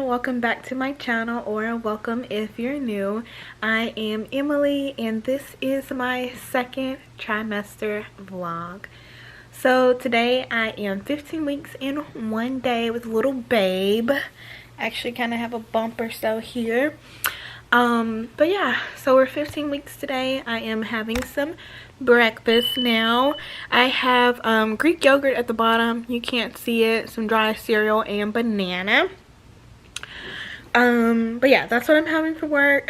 welcome back to my channel, or welcome if you're new. I am Emily and this is my second trimester vlog. So today I am 15 weeks in 1 day with little babe. Actually kind of have a bump or so here. But yeah, so we're 15 weeks today. I am having some breakfast now. I have Greek yogurt at the bottom, you can't see it, some dry cereal and banana. But yeah, that's what I'm having for work.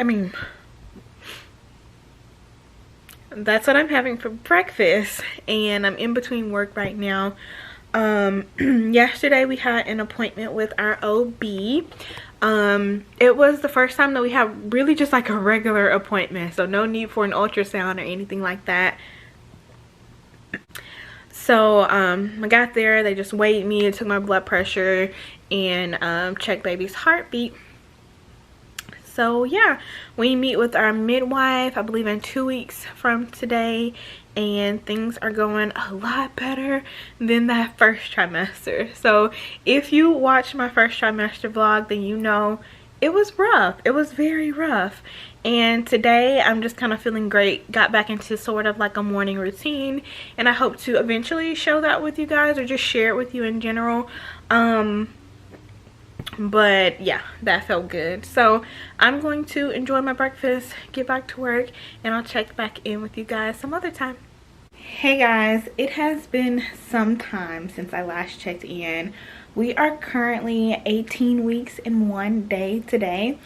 That's what I'm having for breakfast, and I'm in between work right now. Yesterday we had an appointment with our OB. It was the first time that we had really just like a regular appointment, so no need for an ultrasound or anything like that. So I got there, they just weighed me, took my blood pressure, and checked baby's heartbeat. So yeah, we meet with our midwife, I believe in 2 weeks from today, and things are going a lot better than that first trimester. So if you watched my first trimester vlog, then you know it was rough. It was very rough. And today I'm just kind of feeling great. Got back into sort of like a morning routine, and I hope to eventually show that with you guys or just share it with you in general. But yeah, that felt good. So I'm going to enjoy my breakfast, get back to work, and I'll check back in with you guys some other time. Hey guys, it has been some time since I last checked in. We are currently 18 weeks in 1 day today.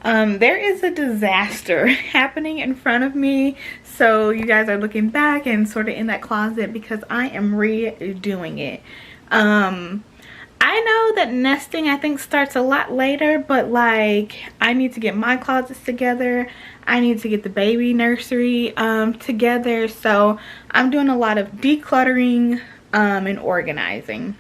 There is a disaster happening in front of me, so you guys are looking back and sort of in that closet because I am redoing it. I know that nesting I think starts a lot later, but like I need to get my closets together. I need to get the baby nursery together. So I'm doing a lot of decluttering and organizing.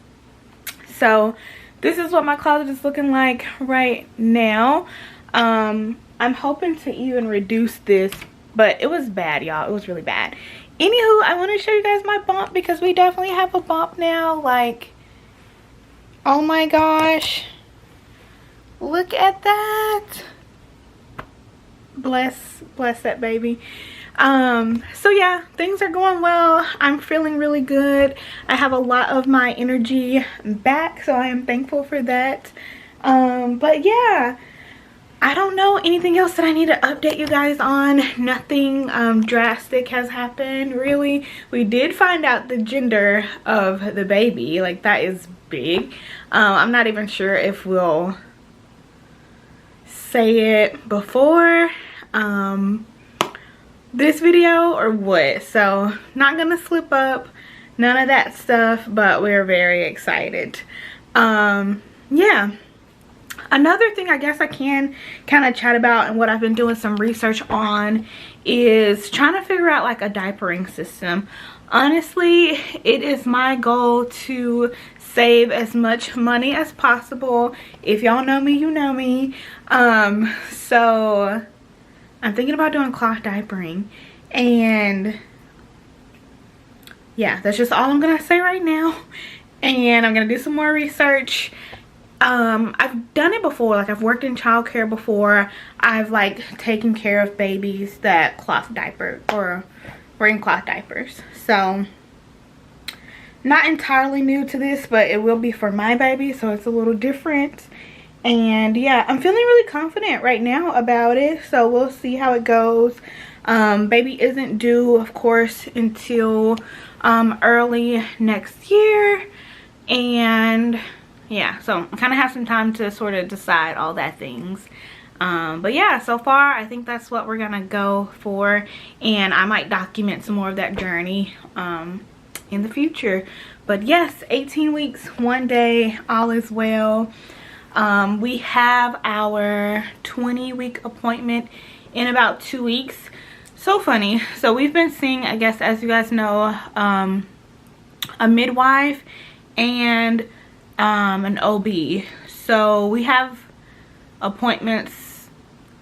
So this is what my closet is looking like right now. I'm hoping to even reduce this, but it was bad, y'all. It was really bad. Anywho, I want to show you guys my bump because we definitely have a bump now. Like, oh my gosh, look at that. Bless that baby. So yeah, things are going well. I'm feeling really good. I have a lot of my energy back, so I am thankful for that. But yeah, I don't know anything else that I need to update you guys on. Nothing drastic has happened really. We did find out the gender of the baby, like that is big. I'm not even sure if we'll say it before this video or what, so not gonna slip up, none of that stuff, but we're very excited. Yeah, another thing I guess I can kind of chat about and what I've been doing some research on is trying to figure out like a diapering system. Honestly, it is my goal to save as much money as possible. If y'all know me, you know me. So I'm thinking about doing cloth diapering, and yeah, that's just all I'm gonna say right now. And I'm gonna do some more research. I've done it before, like I've worked in childcare before. I've like taken care of babies that cloth diaper or were in cloth diapers, so not entirely new to this, but it will be for my baby, so it's a little different. And yeah, I'm feeling really confident right now about it, so we'll see how it goes. Baby isn't due, of course, until early next year, and yeah, so I kind of have some time to sort of decide all that things. But yeah, so far I think that's what we're gonna go for, and I might document some more of that journey in the future. But yes, 18 weeks, 1 day, all is well. We have our 20-week appointment in about 2 weeks. So funny. So we've been seeing, I guess as you guys know, a midwife and an OB. So we have appointments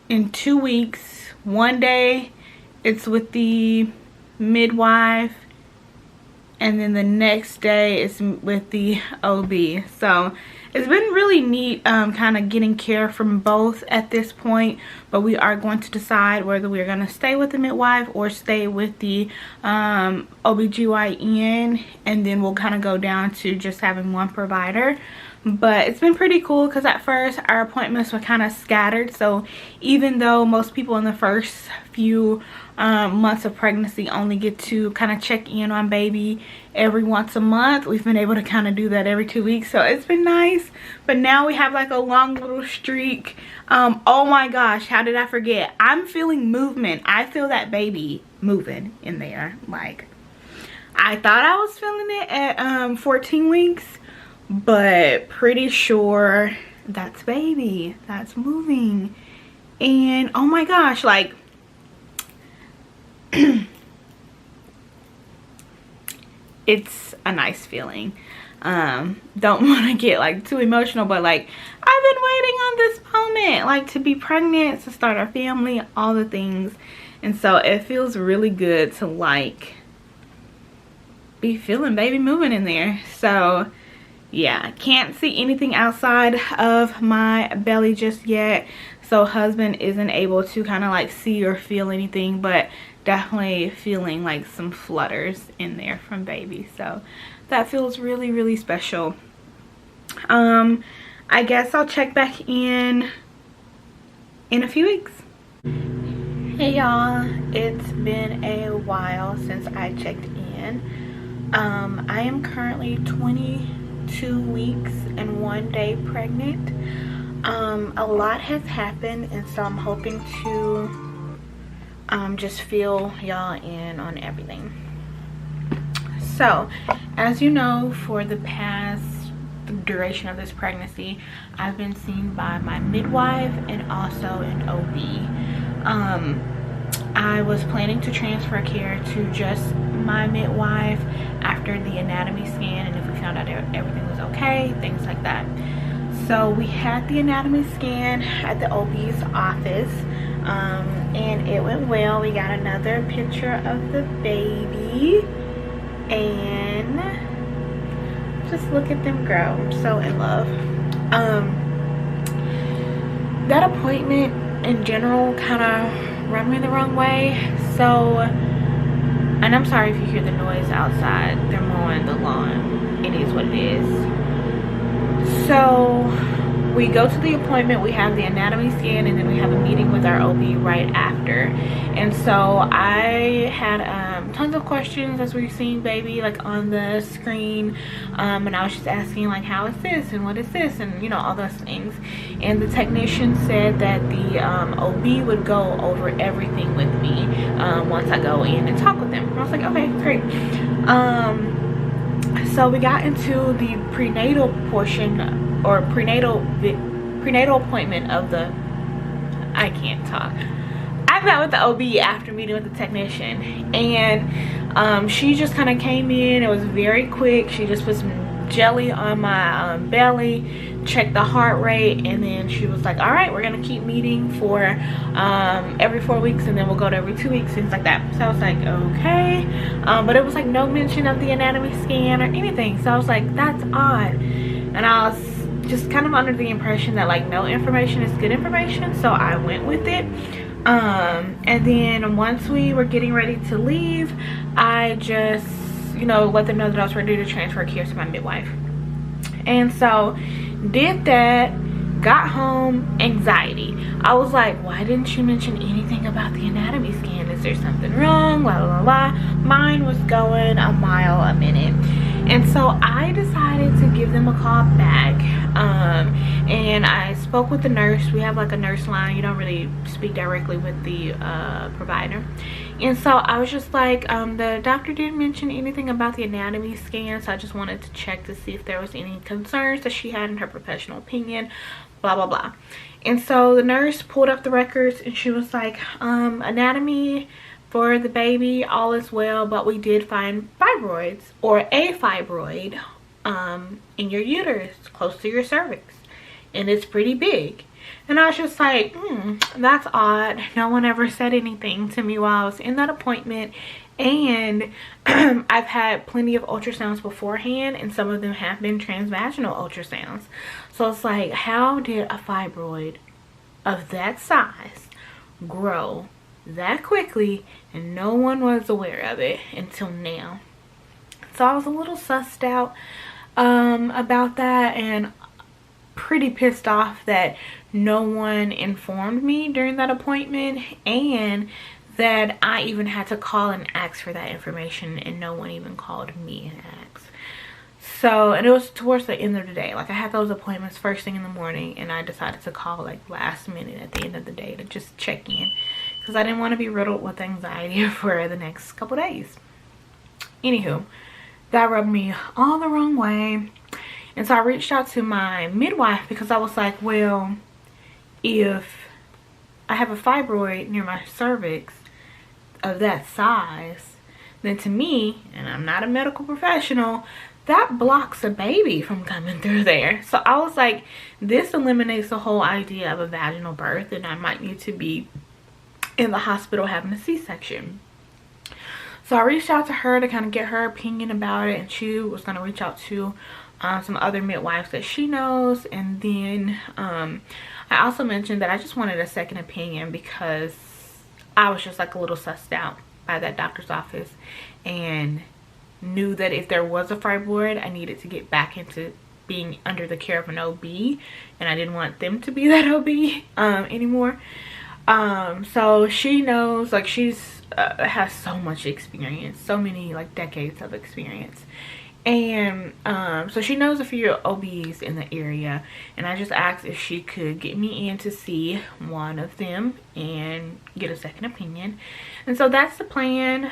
in 2 weeks. 1 day it's with the midwife, and then the next day is with the OB. So it's been really neat kind of getting care from both at this point, but we are going to decide whether we're going to stay with the midwife or stay with the OBGYN, and then we'll kind of go down to just having one provider. But it's been pretty cool because at first our appointments were kind of scattered, so even though most people in the first few months of pregnancy only get to kind of check in on baby every once a month, we've been able to kind of do that every 2 weeks, so it's been nice. But now we have like a long little streak. Oh my gosh, how did I forget? I'm feeling movement. I feel that baby moving in there. Like, I thought I was feeling it at 14 weeks, but pretty sure that's baby, that's moving. And oh my gosh, like it's a nice feeling. Don't want to get like too emotional, but like I've been waiting on this moment, like to be pregnant, to start our family, all the things. And so it feels really good to like be feeling baby moving in there. So yeah, can't see anything outside of my belly just yet, so husband isn't able to kind of like see or feel anything, but definitely feeling like some flutters in there from baby. So that feels really, really special. I guess I'll check back in a few weeks. Hey y'all, it's been a while since I checked in. I am currently 22 weeks and 1 day pregnant. A lot has happened, and so I'm hoping to just fill y'all in on everything. So as you know, for the past duration of this pregnancy, I've been seen by my midwife and also an OB. I was planning to transfer care to just my midwife after the anatomy scan, and if we found out everything was okay, things like that. So we had the anatomy scan at the OB's office, and it went well. We got another picture of the baby, and just look at them grow. I'm so in love. That appointment in general kind of rubbed me the wrong way. So, and I'm sorry if you hear the noise outside, they're mowing the lawn. It is what it is. So we go to the appointment, we have the anatomy scan, and then we have a meeting with our OB right after. And so I had tons of questions as we were seeing baby like on the screen, and I was just asking like, how is this and what is this, and you know, all those things. And the technician said that the OB would go over everything with me once I go in and talk with them. And I was like, okay, great. So we got into the prenatal portion, or prenatal appointment of the, I can't talk. I met with the OB after meeting with the technician, and she just kind of came in. It was very quick. She just put some jelly on my belly, checked the heart rate, and then she was like, all right, we're gonna keep meeting for every 4 weeks, and then we'll go to every 2 weeks, things like that. So I was like, okay. But it was like no mention of the anatomy scan or anything, so I was like, that's odd. And I was just kind of under the impression that like no information is good information, so I went with it. And then once we were getting ready to leave, I just, you know, let them know that I was ready to transfer care to my midwife. And so did that, got home, anxiety. I was like, why didn't you mention anything about the anatomy scan? Is there something wrong? La la la la. Mine was going a mile a minute. And so I decided to give them a call back, and I spoke with the nurse. We have like a nurse line. You don't really speak directly with the provider. And so I was just like, the doctor didn't mention anything about the anatomy scan, so I just wanted to check to see if there was any concerns that she had in her professional opinion, blah blah blah. And so the nurse pulled up the records, and she was like, anatomy for the baby, all is well, but we did find fibroids, or a fibroid in your uterus close to your cervix, and it's pretty big. And I was just like, that's odd. No one ever said anything to me while I was in that appointment, And I've had plenty of ultrasounds beforehand, and some of them have been transvaginal ultrasounds. So it's like, how did a fibroid of that size grow that quickly and no one was aware of it until now? So I was a little sussed out about that, and pretty pissed off that no one informed me during that appointment, and that I even had to call and ask for that information and no one even called me and asked. So, and it was towards the end of the day. Like, I had those appointments first thing in the morning, and I decided to call like last minute at the end of the day to just check in, because I didn't want to be riddled with anxiety for the next couple days. Anywho, that rubbed me all the wrong way. And so I reached out to my midwife, because I was like, well, if I have a fibroid near my cervix of that size, then to me, and I'm not a medical professional, that blocks a baby from coming through there. So I was like, this eliminates the whole idea of a vaginal birth, and I might need to be in the hospital having a C-section. So I reached out to her to kind of get her opinion about it, and she was going to reach out to some other midwives that she knows. And then I also mentioned that I just wanted a second opinion, because I was just like a little sussed out by that doctor's office, and knew that if there was a fibroid, I needed to get back into being under the care of an OB, and I didn't want them to be that OB anymore. So she knows, like, she's has so much experience, so many like decades of experience. And so she knows a few OBs in the area, and I just asked if she could get me in to see one of them and get a second opinion. And so that's the plan.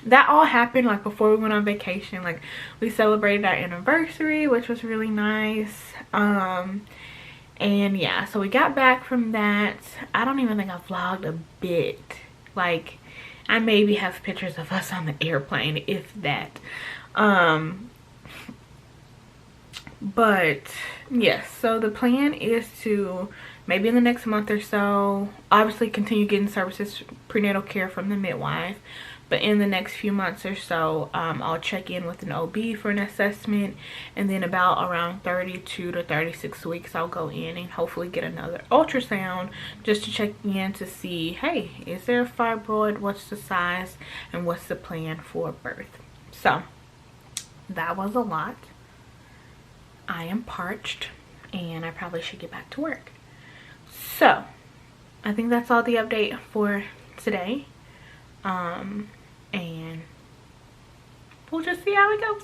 That all happened like before we went on vacation. Like, we celebrated our anniversary, which was really nice. And yeah, so we got back from that. I don't even think I vlogged a bit. Like, I maybe have pictures of us on the airplane, if that. But yes, so the plan is to maybe in the next month or so, obviously continue getting services, prenatal care from the midwife. But in the next few months or so, I'll check in with an OB for an assessment, and then about around 32 to 36 weeks, I'll go in and hopefully get another ultrasound just to check in to see, hey, is there a fibroid, what's the size, and what's the plan for birth. So that was a lot. I am parched, and I probably should get back to work. So I think that's all the update for today. And we'll just see how it goes.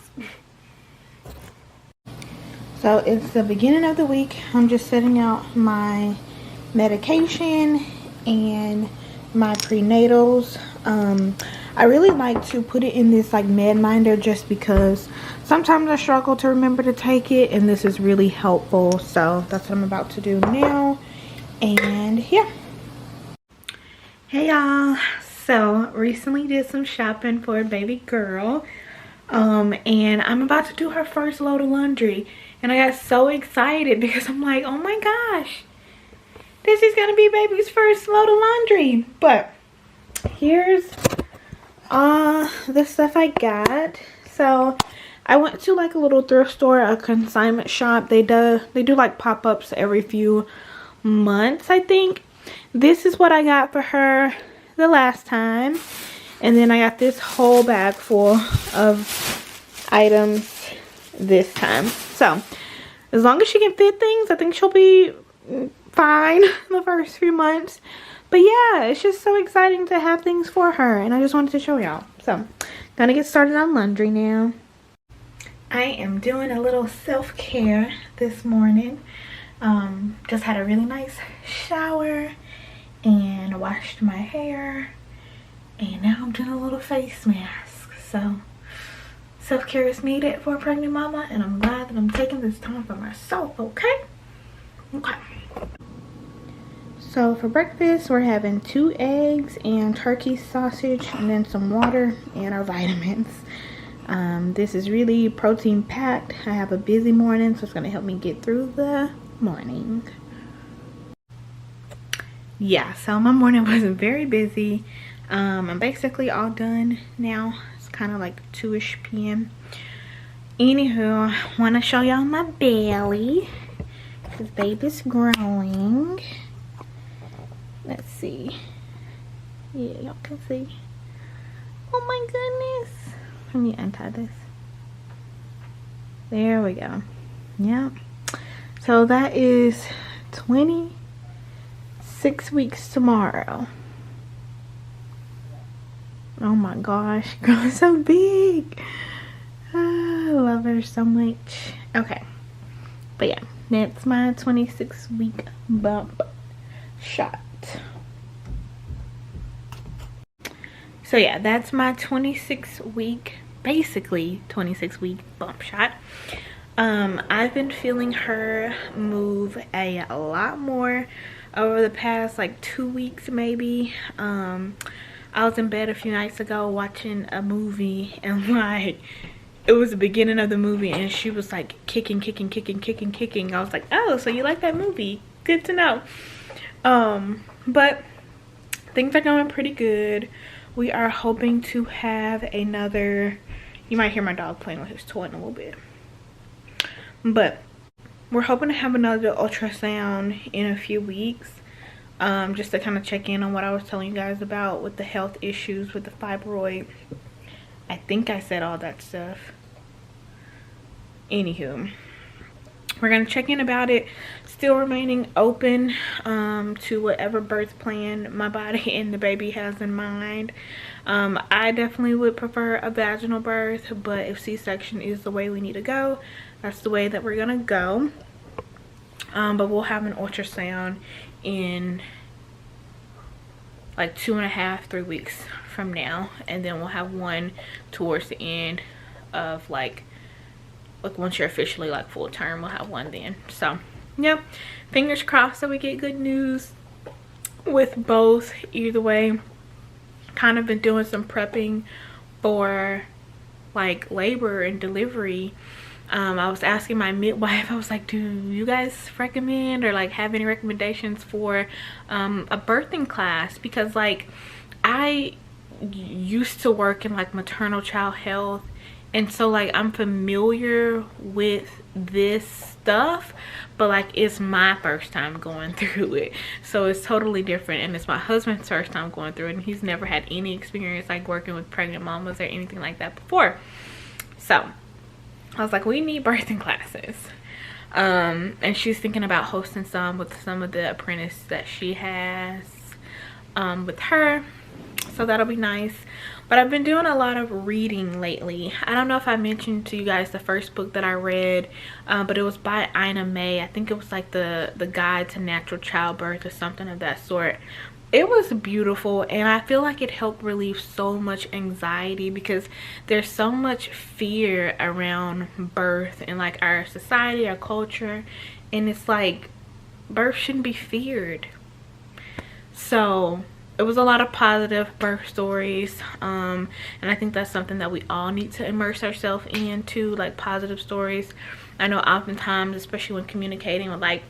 So it's the beginning of the week. I'm just setting out my medication and my prenatals. I really like to put it in this like med minder, just because sometimes I struggle to remember to take it, and this is really helpful. So that's what I'm about to do now. And yeah. Hey y'all. So recently did some shopping for a baby girl, and I'm about to do her first load of laundry, and I got so excited because I'm like, oh my gosh, this is gonna be baby's first load of laundry. But here's the stuff I got. So I went to like a little thrift store, a consignment shop. They do like pop-ups every few months, I think. This is what I got for her the last time, and then I got this whole bag full of items this time. So as long as she can fit things, I think she'll be fine the first few months. But yeah, it's just so exciting to have things for her, and I just wanted to show y'all. So gonna get started on laundry now. I am doing a little self-care this morning. Just had a really nice shower and washed my hair, and now I'm doing a little face mask. So self-care is needed for a pregnant mama, and I'm glad that I'm taking this time for myself. Okay. So for breakfast, we're having 2 eggs and turkey sausage, and then some water and our vitamins. This is really protein packed. I have a busy morning, so it's going to help me get through the morning. Yeah, so my morning was very busy. I'm basically all done now. It's kind of like 2ish p.m. Anywho, want to show y'all my belly because baby's growing. Let's see. Yeah, y'all can see. Oh my goodness. Let me untie this. There we go. Yep. So that is 26 weeks tomorrow. Oh my gosh, girl, it's so big. I love her so much. Okay, but yeah, that's my 26-week bump shot. So yeah, that's my 26-week, basically 26-week bump shot. I've been feeling her move a lot more over the past like 2 weeks maybe. I was in bed a few nights ago watching a movie, and like it was the beginning of the movie and she was like kicking. I was like, oh, so you like that movie, good to know. But things are going pretty good. We are hoping to have another, you might hear my dog playing with his toy in a little bit, but we're hoping to have another ultrasound in a few weeks, just to kind of check in on what I was telling you guys about with the health issues with the fibroid. I think I said all that stuff. Anywho, we're gonna check in about it. Still remaining open to whatever birth plan my body and the baby has in mind. I definitely would prefer a vaginal birth, but if C-section is the way we need to go, that's the way that we're gonna go. But we'll have an ultrasound in like 2.5 3 weeks from now, and then we'll have one towards the end of like once you're officially like full term, we'll have one then. So yep, fingers crossed that we get good news with both. Either way, kind of been doing some prepping for like labor and delivery. I was asking my midwife, I was like, do you guys recommend or like have any recommendations for a birthing class? Because like I used to work in like maternal child health, and so like I'm familiar with this stuff, but like it's my first time going through it, so it's totally different. And it's my husband's first time going through it, and he's never had any experience like working with pregnant mamas or anything like that before. So I was like, we need birthing classes. And she's thinking about hosting some with some of the apprentices that she has with her, so that'll be nice. But I've been doing a lot of reading lately. I don't know if I mentioned to you guys the first book that I read, but it was by Ina May. I think it was like the Guide to Natural Childbirth or something of that sort. It was beautiful, and I feel like it helped relieve so much anxiety, because there's so much fear around birth in like our society, our culture, and it's like birth shouldn't be feared. So it was a lot of positive birth stories, and I think that's something that we all need to immerse ourselves into, like positive stories. I know oftentimes, especially when communicating with like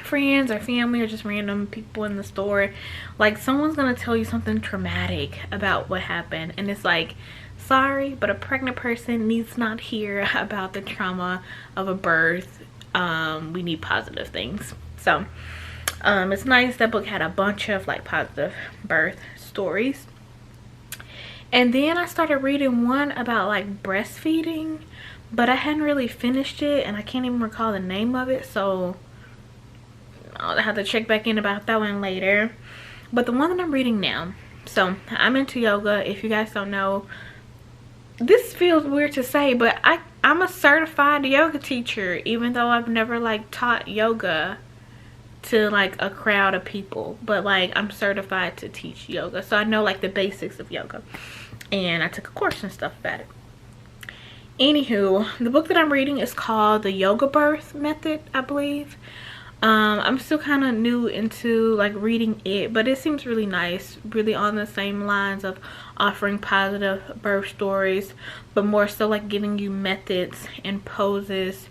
friends or family or just random people in the store, like someone's gonna tell you something traumatic about what happened, and it's like, sorry, but a pregnant person needs not hear about the trauma of a birth. We need positive things. So it's nice. That book had a bunch of like positive birth stories. And then I started reading one about like breastfeeding, but I hadn't really finished it, and I can't even recall the name of it, so I'll have to check back in about that one later. But the one that I'm reading now, so I'm into yoga. If you guys don't know, this feels weird to say, but I'm a certified yoga teacher, even though I've never like taught yoga to like a crowd of people, but like I'm certified to teach yoga, so I know like the basics of yoga, and I took a course and stuff about it. Anywho, the book that I'm reading is called The Yoga Birth Method, I believe. I'm still kind of new into like reading it, but it seems really nice, really on the same lines of offering positive birth stories, but more so like giving you methods and poses,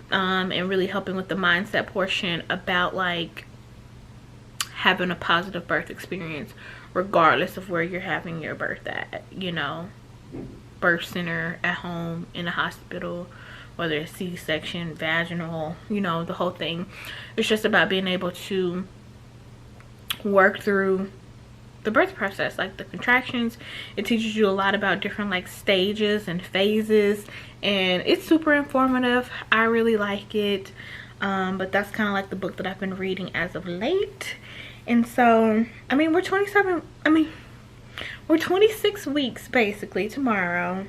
and really helping with the mindset portion about like having a positive birth experience regardless of where you're having your birth at, you know, birth center, at home, in a hospital, whether it's C-section, vaginal, you know, the whole thing. It's just about being able to work through the birth process, like the contractions. It teaches you a lot about different like stages and phases, and it's super informative. I really like it. But that's kind of like the book that I've been reading as of late. And so, I mean, we're 26 weeks basically tomorrow.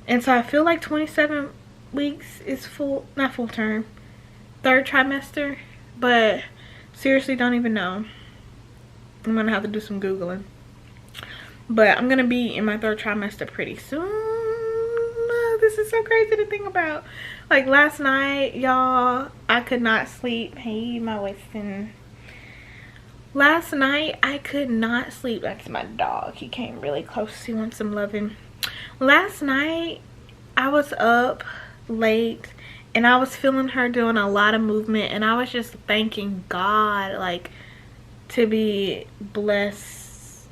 And so I feel like 27 weeks is not full term, third trimester, but seriously don't even know. I'm gonna have to do some Googling. But I'm gonna be in my third trimester pretty soon. This is so crazy to think about. Like last night, y'all, I could not sleep. Hey, my Weston. Last night, I could not sleep. That's my dog. He came really close. He wants some loving. Last night, I was up late and I was feeling her doing a lot of movement, and I was just thanking God, like, to be blessed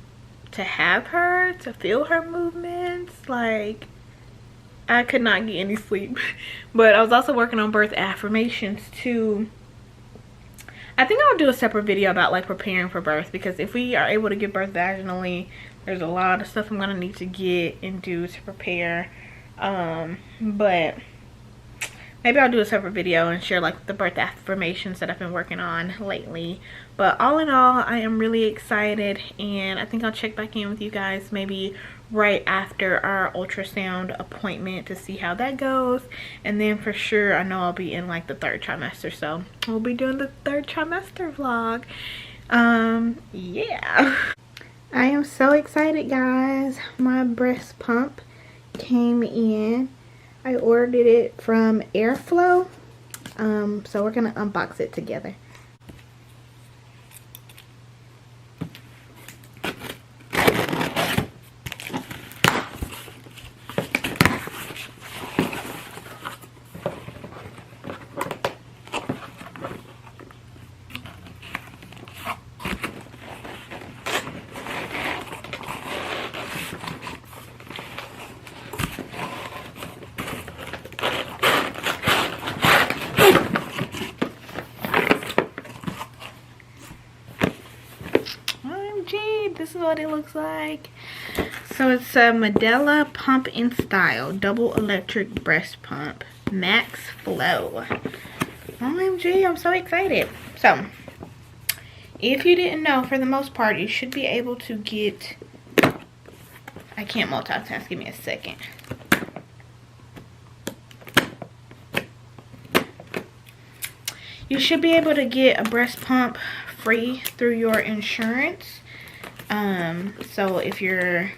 to have her, to feel her movements. Like, I could not get any sleep. But I was also working on birth affirmations too. I think I'll do a separate video about like preparing for birth, because if we are able to give birth vaginally, there's a lot of stuff I'm gonna need to get and do to prepare. But maybe I'll do a separate video and share like the birth affirmations that I've been working on lately. But all in all, I am really excited, and I think I'll check back in with you guys maybe right after our ultrasound appointment to see how that goes. And then for sure, I know I'll be in like the third trimester, so we'll be doing the third trimester vlog. Yeah, I am so excited, guys. My breast pump came in. I ordered it from Airflow, so we're gonna unbox it together. This is what it looks like. So it's a Medela Pump in Style double electric breast pump, max flow. OMG, I'm so excited. So if you didn't know, for the most part you should be able to get, I can't multitask, give me a second. You should be able to get a breast pump free through your insurance. So if you're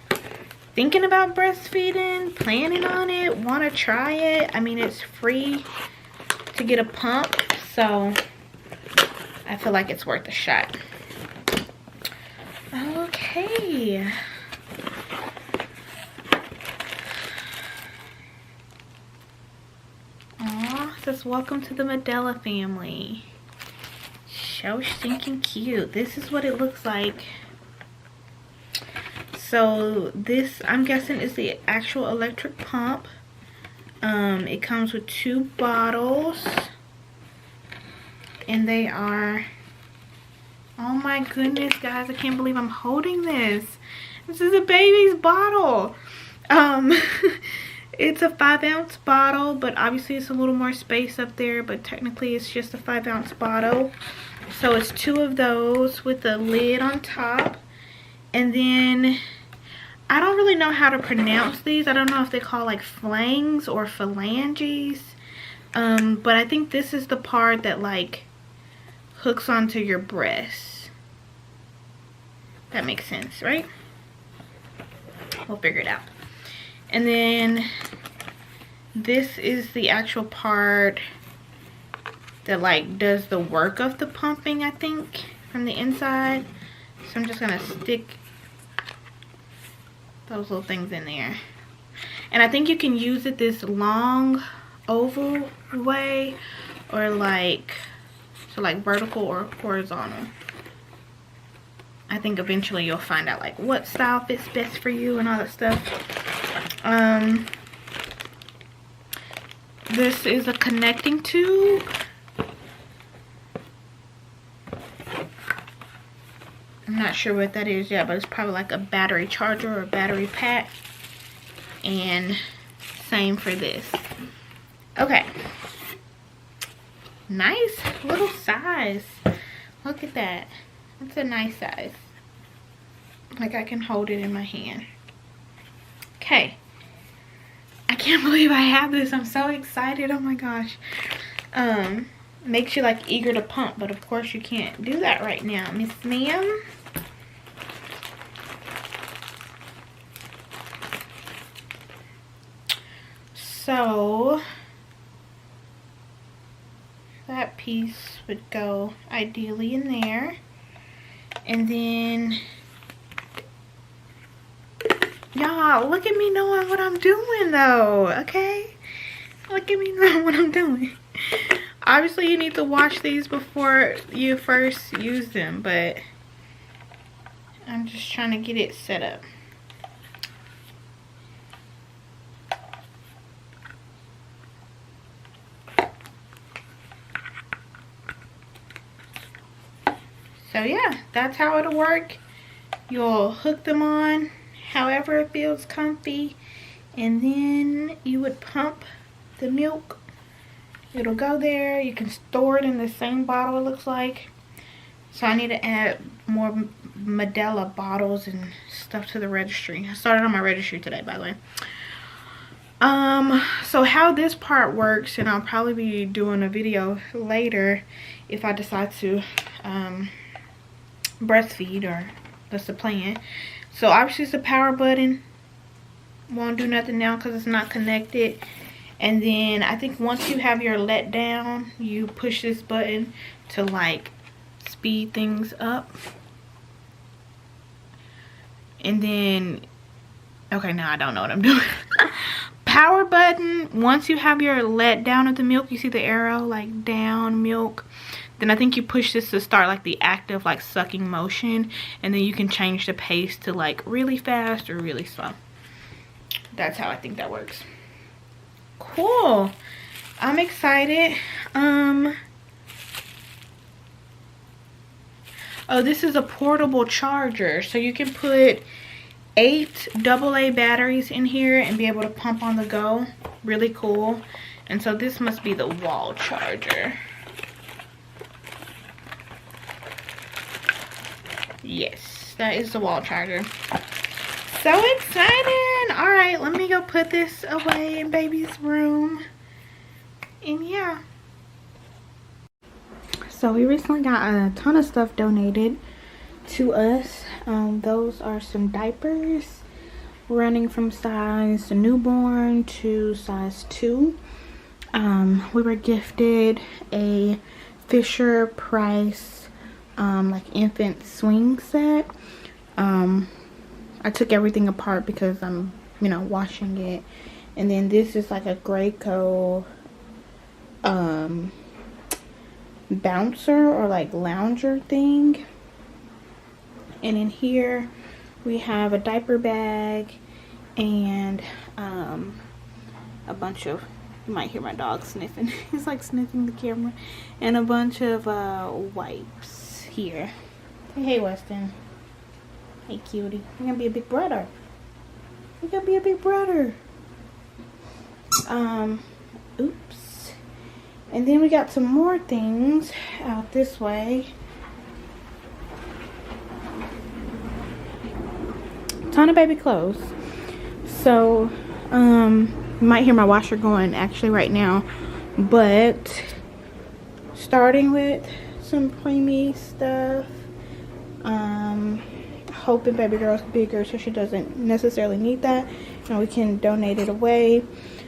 thinking about breastfeeding, planning on it, want to try it, I mean, it's free to get a pump, so I feel like it's worth a shot. Okay. Aw, it says welcome to the Medela family. So stinking cute. This is what it looks like. So this, I'm guessing, is the actual electric pump. It comes with 2 bottles, and they are, oh my goodness, guys, I can't believe I'm holding this. This is a baby's bottle. It's a 5-ounce bottle, but obviously it's a little more space up there, but technically it's just a 5-ounce bottle. So it's 2 of those with a lid on top. And then I don't really know how to pronounce these. I don't know if they call like flanges or phalanges. But I think this is the part that like hooks onto your breast. That makes sense, right? We'll figure it out. And then this is the actual part that like does the work of the pumping, I think, from the inside. So I'm just gonna stick those little things in there. And I think you can use it this long oval way, or like, so like vertical or horizontal. I think eventually you'll find out like what style fits best for you and all that stuff. This is a connecting tube. I'm not sure what that is yet, but it's probably like a battery charger or a battery pack. And same for this. Okay. Nice little size. Look at that. It's a nice size. Like I can hold it in my hand. Okay. I can't believe I have this. I'm so excited. Oh my gosh. Makes you like eager to pump, but of course you can't do that right now, Miss Ma'am. So that piece would go ideally in there. And then, y'all, look at me knowing what I'm doing though, okay? Look at me knowing what I'm doing. Obviously you need to wash these before you first use them, but I'm just trying to get it set up. So yeah, that's how it'll work. You'll hook them on however it feels comfy, and then you would pump the milk. It'll go there. You can store it in the same bottle, it looks like. So I need to add more Medela bottles and stuff to the registry. I started on my registry today, by the way. So how this part works, and I'll probably be doing a video later if I decide to breastfeed, or that's the plan. So obviously it's the power button. Won't do nothing now because it's not connected. And then I think once you have your let down, you push this button to like speed things up. And then, okay, now I don't know what I'm doing. Power button, once you have your let down of the milk, you see the arrow like down milk. Then I think you push this to start like the active like sucking motion, and then you can change the pace to like really fast or really slow. That's how I think that works. Cool. I'm excited. Oh, this is a portable charger, so you can put 8 AA batteries in here and be able to pump on the go. Really cool. And so this must be the wall charger. Yes, that is the wall charger. So exciting. All right, let me go put this away in baby's room. And yeah. So we recently got a ton of stuff donated to us. Those are some diapers running from size newborn to size 2. We were gifted a Fisher Price like infant swing set. I took everything apart because I'm, you know, washing it. And then this is like a Graco bouncer or like lounger thing. And in here we have a diaper bag and a bunch of, you might hear my dog sniffing. He's like sniffing the camera. And a bunch of wipes here. Hey Weston. Hey cutie. You're gonna be a big brother. You're gonna be a big brother. Oops. And then we got some more things out this way. Ton of baby clothes. So you might hear my washer going actually right now, but starting with some preemie stuff. Hoping baby girl's bigger so she doesn't necessarily need that, and we can donate it away.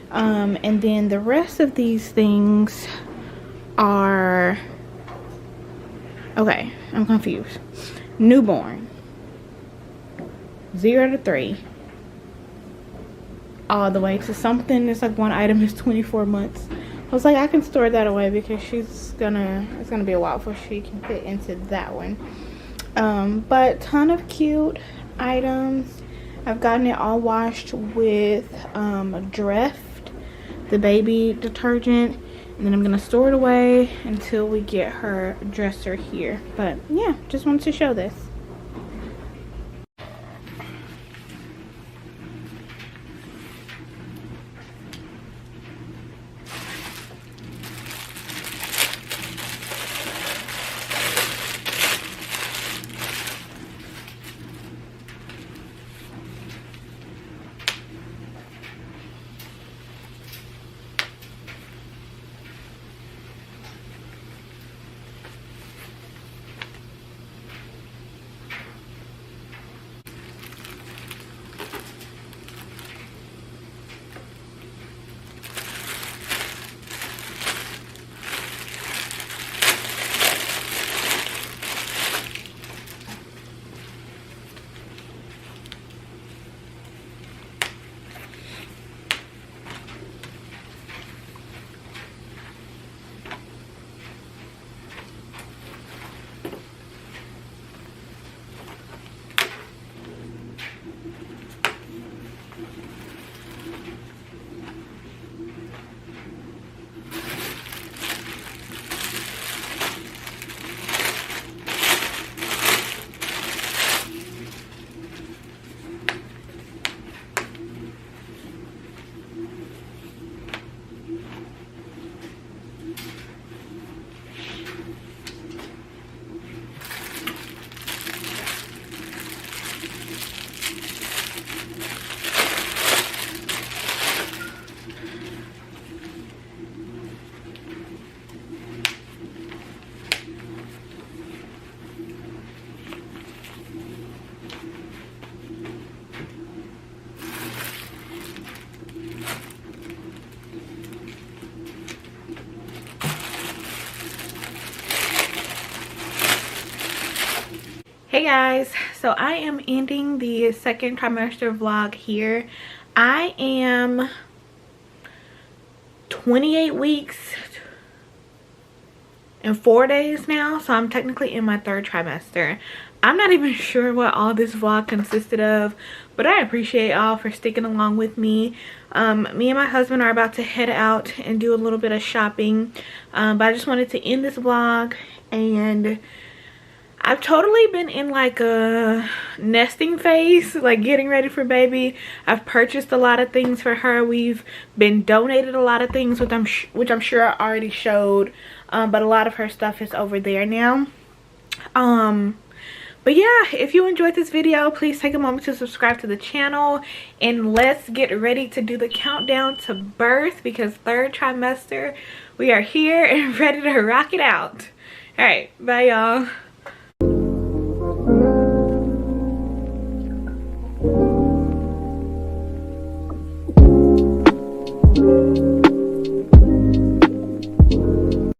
And then the rest of these things are, okay, I'm confused. Newborn, 0 to 3, all the way to something. It's like one item is 24 months. I was like, I can store that away because it's gonna be a while before she can fit into that one. But ton of cute items. I've gotten it all washed with Dreft, the baby detergent, and then I'm gonna store it away until we get her dresser here. But yeah, just wanted to show this. Hey guys, so I am ending the second trimester vlog here. I am 28 weeks and 4 days now, so I'm technically in my third trimester. I'm not even sure what all this vlog consisted of, but I appreciate y'all for sticking along with me. Me and my husband are about to head out and do a little bit of shopping, but I just wanted to end this vlog. And I've totally been in like a nesting phase, like getting ready for baby. I've purchased a lot of things for her. We've been donated a lot of things, which I'm sure I already showed, but a lot of her stuff is over there now. But yeah, if you enjoyed this video, please take a moment to subscribe to the channel, and let's get ready to do the countdown to birth, because third trimester, we are here and ready to rock it out. All right, bye y'all.